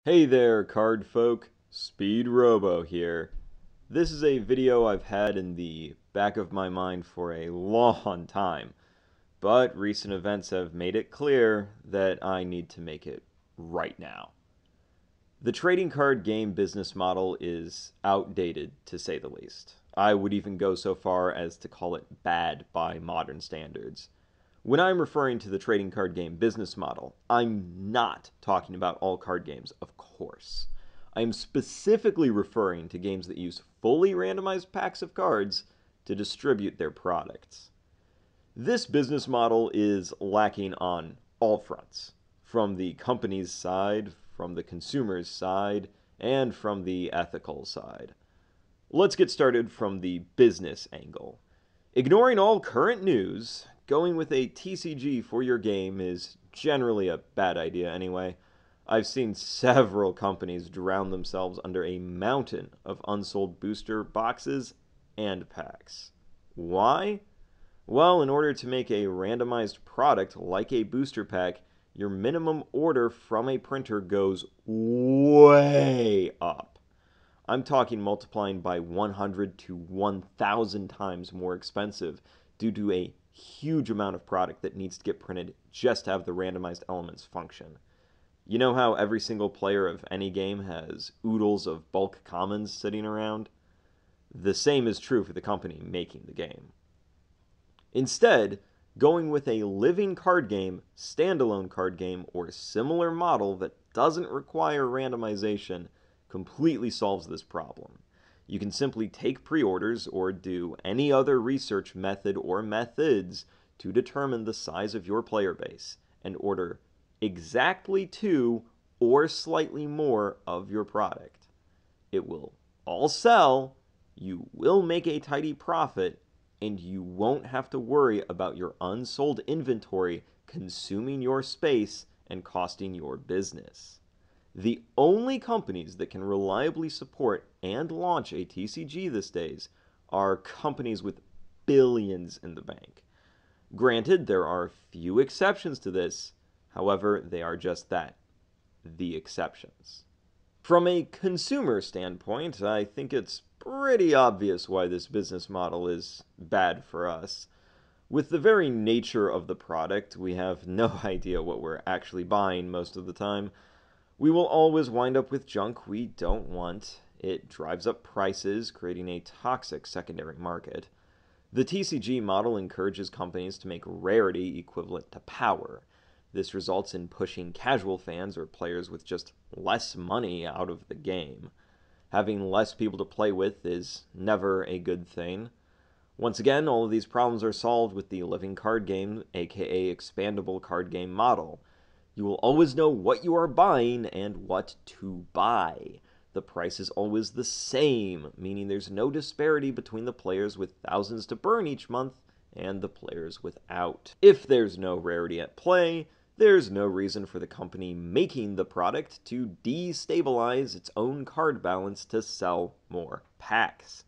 Hey there, card folk. Speedrobo here. This is a video I've had in the back of my mind for a long time, but recent events have made it clear that I need to make it right now. The trading card game business model is outdated, to say the least. I would even go so far as to call it bad by modern standards. When I'm referring to the trading card game business model, I'm not talking about all card games, of course. I'm specifically referring to games that use fully randomized packs of cards to distribute their products. This business model is lacking on all fronts, from the company's side, from the consumer's side, and from the ethical side. Let's get started from the business angle. Ignoring all current news, going with a TCG for your game is generally a bad idea anyway. I've seen several companies drown themselves under a mountain of unsold booster boxes and packs. Why? Well, in order to make a randomized product like a booster pack, your minimum order from a printer goes way up. I'm talking multiplying by 100 to 1,000 times more expensive due to a huge amount of product that needs to get printed just to have the randomized elements function. You know how every single player of any game has oodles of bulk commons sitting around? The same is true for the company making the game. Instead, going with a living card game, standalone card game, or similar model that doesn't require randomization completely solves this problem. You can simply take pre-orders or do any other research method or methods to determine the size of your player base and order exactly two or slightly more of your product. It will all sell, you will make a tidy profit, and you won't have to worry about your unsold inventory consuming your space and costing your business. The only companies that can reliably support and launch a TCG these days are companies with billions in the bank. Granted, there are few exceptions to this, however, they are just that, the exceptions. From a consumer standpoint, I think it's pretty obvious why this business model is bad for us. With the very nature of the product, we have no idea what we're actually buying most of the time. We will always wind up with junk we don't want. It drives up prices, creating a toxic secondary market. The TCG model encourages companies to make rarity equivalent to power. This results in pushing casual fans or players with just less money out of the game. Having less people to play with is never a good thing. Once again, all of these problems are solved with the living card game, aka expandable card game model. You will always know what you are buying and what to buy. The price is always the same, meaning there's no disparity between the players with thousands to burn each month and the players without. If there's no rarity at play, there's no reason for the company making the product to destabilize its own card balance to sell more packs.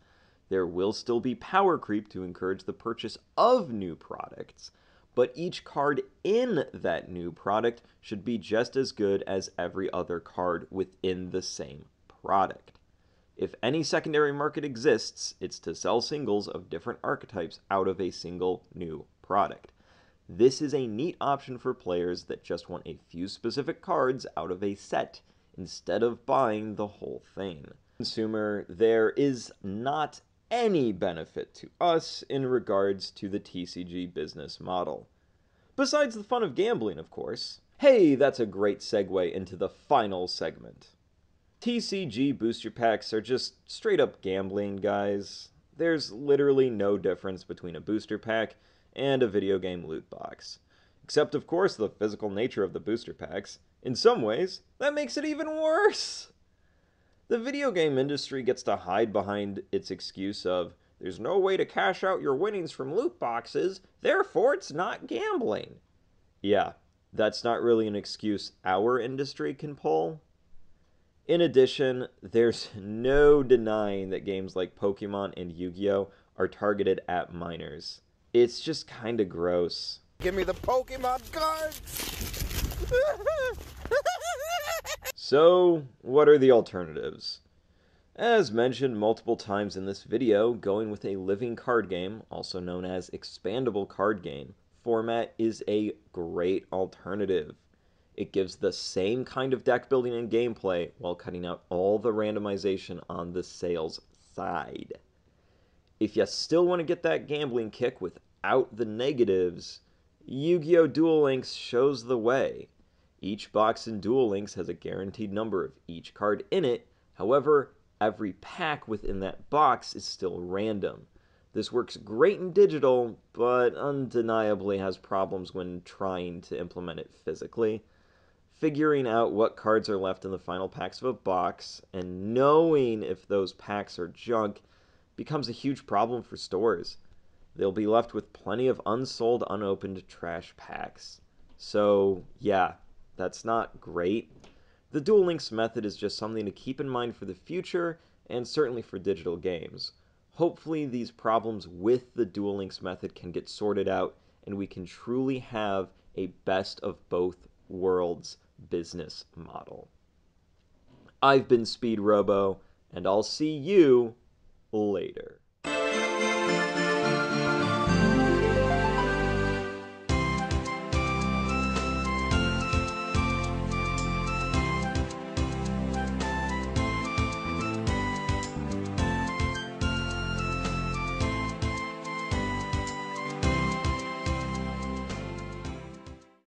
There will still be power creep to encourage the purchase of new products, but each card in that new product should be just as good as every other card within the same product. If any secondary market exists, it's to sell singles of different archetypes out of a single new product. This is a neat option for players that just want a few specific cards out of a set instead of buying the whole thing. Consumer, there is not any benefit to us in regards to the TCG business model. Besides the fun of gambling, of course. Hey, that's a great segue into the final segment. TCG booster packs are just straight up gambling, guys. There's literally no difference between a booster pack and a video game loot box. Except, of course, the physical nature of the booster packs. In some ways, that makes it even worse. The video game industry gets to hide behind its excuse of, there's no way to cash out your winnings from loot boxes, therefore it's not gambling. Yeah, that's not really an excuse our industry can pull. In addition, there's no denying that games like Pokemon and Yu-Gi-Oh! Are targeted at minors. It's just kinda gross. Give me the Pokemon cards! So, what are the alternatives? As mentioned multiple times in this video, going with a living card game, also known as expandable card game, format is a great alternative. It gives the same kind of deck building and gameplay while cutting out all the randomization on the sales side. If you still want to get that gambling kick without the negatives, Yu-Gi-Oh! Duel Links shows the way. Each box in Duel Links has a guaranteed number of each card in it. However, every pack within that box is still random. This works great in digital, but undeniably has problems when trying to implement it physically. Figuring out what cards are left in the final packs of a box and knowing if those packs are junk becomes a huge problem for stores. They'll be left with plenty of unsold, unopened trash packs. So, yeah, that's not great. The Duel Links method is just something to keep in mind for the future, and certainly for digital games. Hopefully these problems with the Duel Links method can get sorted out, and we can truly have a best of both worlds business model. I've been Speedrobo, and I'll see you later.